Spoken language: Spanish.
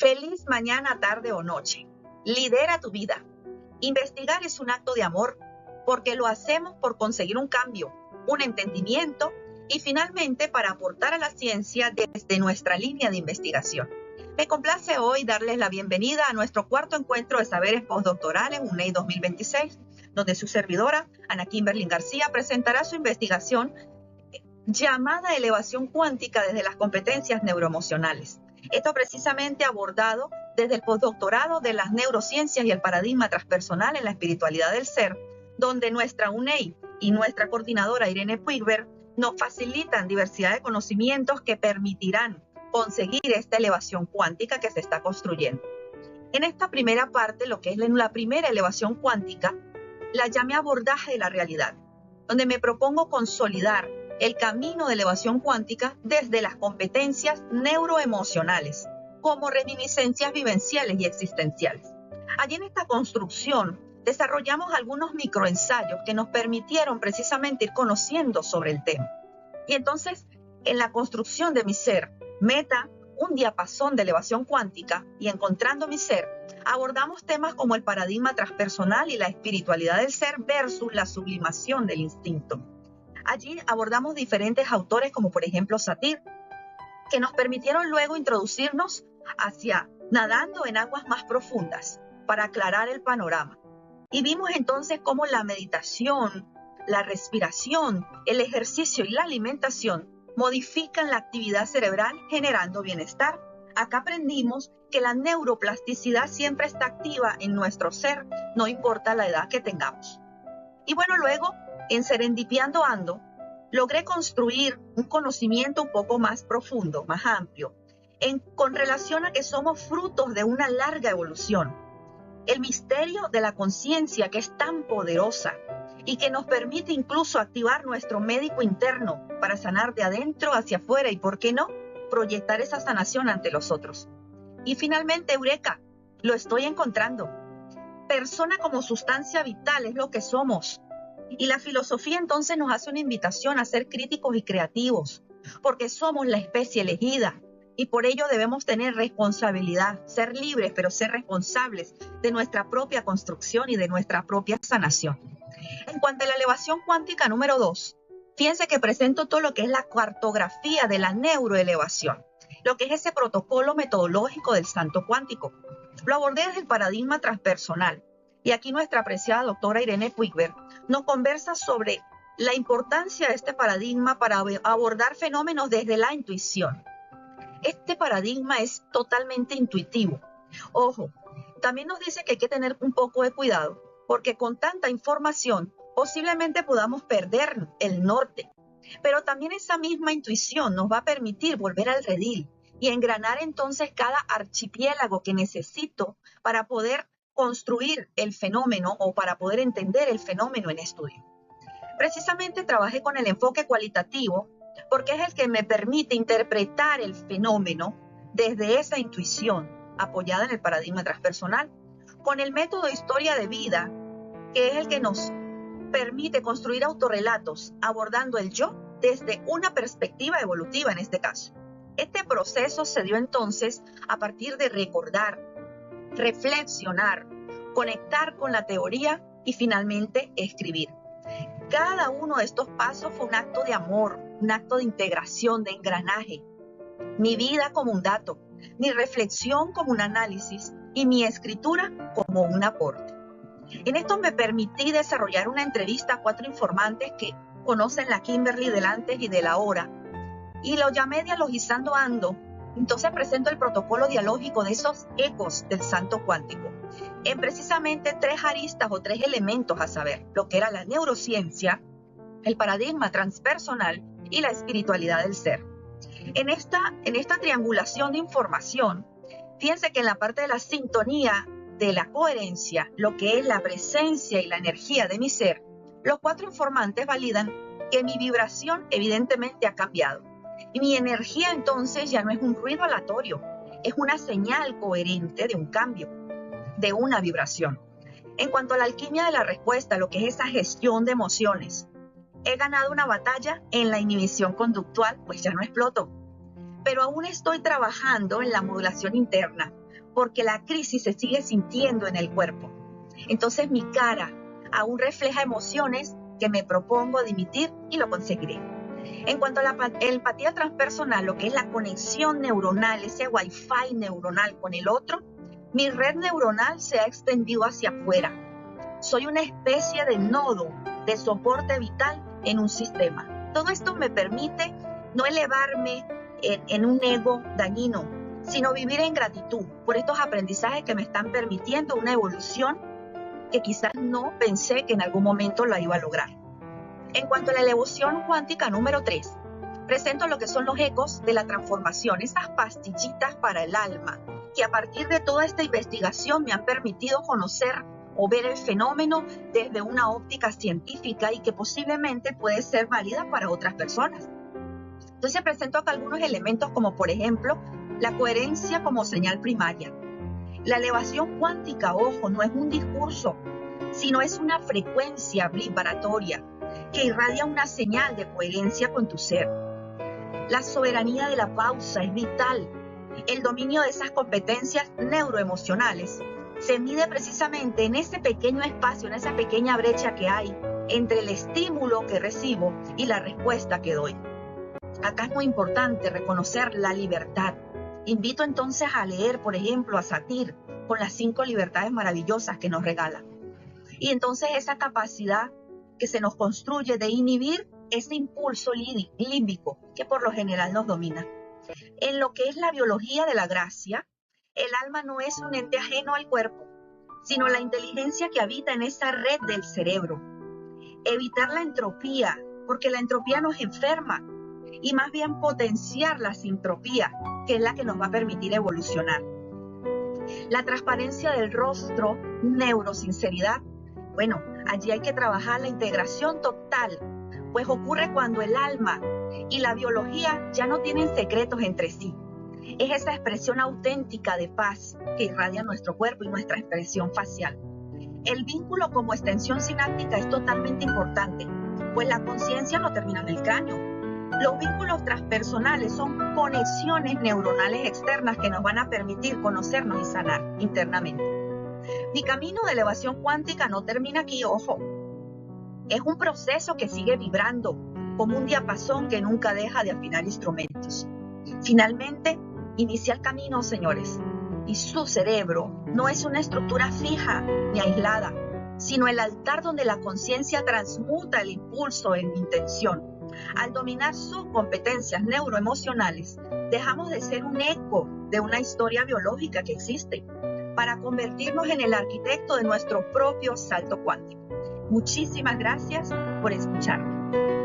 Feliz mañana, tarde o noche. Lidera tu vida. Investigar es un acto de amor porque lo hacemos por conseguir un cambio, un entendimiento y finalmente para aportar a la ciencia desde nuestra línea de investigación. Me complace hoy darles la bienvenida a nuestro cuarto encuentro de saberes postdoctorales UNED 2026, donde su servidora, Ana Kimberly García, presentará su investigación llamada elevación cuántica desde las competencias neuroemocionales. Esto precisamente abordado desde el postdoctorado de las neurociencias y el paradigma transpersonal en la espiritualidad del ser, donde nuestra UNED y nuestra coordinadora Irene Puigver nos facilitan diversidad de conocimientos que permitirán conseguir esta elevación cuántica que se está construyendo. En esta primera parte, lo que es la primera elevación cuántica, la llamé abordaje de la realidad, donde me propongo consolidar el camino de elevación cuántica desde las competencias neuroemocionales, como reminiscencias vivenciales y existenciales. Allí en esta construcción desarrollamos algunos microensayos que nos permitieron precisamente ir conociendo sobre el tema. Y entonces, en la construcción de mi ser, meta, un diapasón de elevación cuántica y encontrando mi ser, abordamos temas como el paradigma transpersonal y la espiritualidad del ser versus la sublimación del instinto. Allí abordamos diferentes autores como por ejemplo Satir, que nos permitieron luego introducirnos hacia nadando en aguas más profundas para aclarar el panorama. Y vimos entonces cómo la meditación, la respiración, el ejercicio y la alimentación modifican la actividad cerebral generando bienestar. Acá aprendimos que la neuroplasticidad siempre está activa en nuestro ser, no importa la edad que tengamos. Y bueno, luego, en Serendipiando Ando, logré construir un conocimiento un poco más profundo, más amplio, con relación a que somos frutos de una larga evolución. El misterio de la conciencia que es tan poderosa y que nos permite incluso activar nuestro médico interno para sanar de adentro hacia afuera y, ¿por qué no?, proyectar esa sanación ante los otros. Y finalmente, eureka, lo estoy encontrando. Persona como sustancia vital es lo que somos. Y la filosofía entonces nos hace una invitación a ser críticos y creativos, porque somos la especie elegida y por ello debemos tener responsabilidad, ser libres pero ser responsables de nuestra propia construcción y de nuestra propia sanación. En cuanto a la elevación cuántica número 2, fíjense que presento todo lo que es la cartografía de la neuroelevación, lo que es ese protocolo metodológico del salto cuántico. Lo abordé desde el paradigma transpersonal. Y aquí nuestra apreciada doctora Irene Puigver nos conversa sobre la importancia de este paradigma para abordar fenómenos desde la intuición. Este paradigma es totalmente intuitivo. Ojo, también nos dice que hay que tener un poco de cuidado, porque con tanta información posiblemente podamos perder el norte. Pero también esa misma intuición nos va a permitir volver al redil y engranar entonces cada archipiélago que necesito para poder construir el fenómeno o para poder entender el fenómeno en estudio. Precisamente trabajé con el enfoque cualitativo porque es el que me permite interpretar el fenómeno desde esa intuición apoyada en el paradigma transpersonal, con el método historia de vida, que es el que nos permite construir autorrelatos abordando el yo desde una perspectiva evolutiva en este caso. Este proceso se dio entonces a partir de recordar, reflexionar, conectar con la teoría y finalmente escribir. Cada uno de estos pasos fue un acto de amor, un acto de integración, de engranaje. Mi vida como un dato, mi reflexión como un análisis y mi escritura como un aporte. En esto me permití desarrollar una entrevista a 4 informantes que conocen la Kimberly del antes y del ahora y lo llamé Dialogizando Ando. Entonces presento el protocolo dialógico de esos ecos del salto cuántico en precisamente 3 aristas o 3 elementos a saber, lo que era la neurociencia, el paradigma transpersonal y la espiritualidad del ser. En esta triangulación de información, fíjense que en la parte de la sintonía, de la coherencia, lo que es la presencia y la energía de mi ser, los 4 informantes validan que mi vibración evidentemente ha cambiado. Y mi energía entonces ya no es un ruido aleatorio, es una señal coherente de un cambio, de una vibración. En cuanto a la alquimia de la respuesta, lo que es esa gestión de emociones, he ganado una batalla en la inhibición conductual, pues ya no exploto. Pero aún estoy trabajando en la modulación interna porque la crisis se sigue sintiendo en el cuerpo. Entonces mi cara aún refleja emociones que me propongo dimitir y lo conseguiré. En cuanto a la empatía transpersonal, lo que es la conexión neuronal, ese wifi neuronal con el otro, mi red neuronal se ha extendido hacia afuera. Soy una especie de nodo de soporte vital en un sistema. Todo esto me permite no elevarme en un ego dañino, sino vivir en gratitud por estos aprendizajes que me están permitiendo una evolución que quizás no pensé que en algún momento la iba a lograr. En cuanto a la evolución cuántica número 3, presento lo que son los ecos de la transformación, esas pastillitas para el alma, que a partir de toda esta investigación me han permitido conocer o ver el fenómeno desde una óptica científica y que posiblemente puede ser válida para otras personas. Entonces presento acá algunos elementos como por ejemplo la coherencia como señal primaria. La elevación cuántica, ojo, no es un discurso, sino es una frecuencia vibratoria que irradia una señal de coherencia con tu ser. La soberanía de la pausa es vital. El dominio de esas competencias neuroemocionales se mide precisamente en ese pequeño espacio, en esa pequeña brecha que hay entre el estímulo que recibo y la respuesta que doy. Acá es muy importante reconocer la libertad. Invito entonces a leer, por ejemplo, a Satir con las 5 libertades maravillosas que nos regala. Y entonces esa capacidad que se nos construye de inhibir ese impulso límbico que por lo general nos domina. En lo que es la biología de la gracia, el alma no es un ente ajeno al cuerpo, sino la inteligencia que habita en esa red del cerebro. Evitar la entropía, porque la entropía nos enferma, y más bien potenciar la sintropía, que es la que nos va a permitir evolucionar. La transparencia del rostro, neurosinceridad, bueno, allí hay que trabajar la integración total, pues ocurre cuando el alma y la biología ya no tienen secretos entre sí. Es esa expresión auténtica de paz que irradia nuestro cuerpo y nuestra expresión facial. El vínculo como extensión sináptica es totalmente importante, pues la conciencia no termina en el cráneo. Los vínculos transpersonales son conexiones neuronales externas que nos van a permitir conocernos y sanar internamente. Mi camino de elevación cuántica no termina aquí, ojo. Es un proceso que sigue vibrando como un diapasón que nunca deja de afinar instrumentos. Finalmente, inicia el camino, señores, y su cerebro no es una estructura fija ni aislada, sino el altar donde la conciencia transmuta el impulso en intención. Al dominar sus competencias neuroemocionales, dejamos de ser un eco de una historia biológica que existe para convertirnos en el arquitecto de nuestro propio salto cuántico. Muchísimas gracias por escucharme.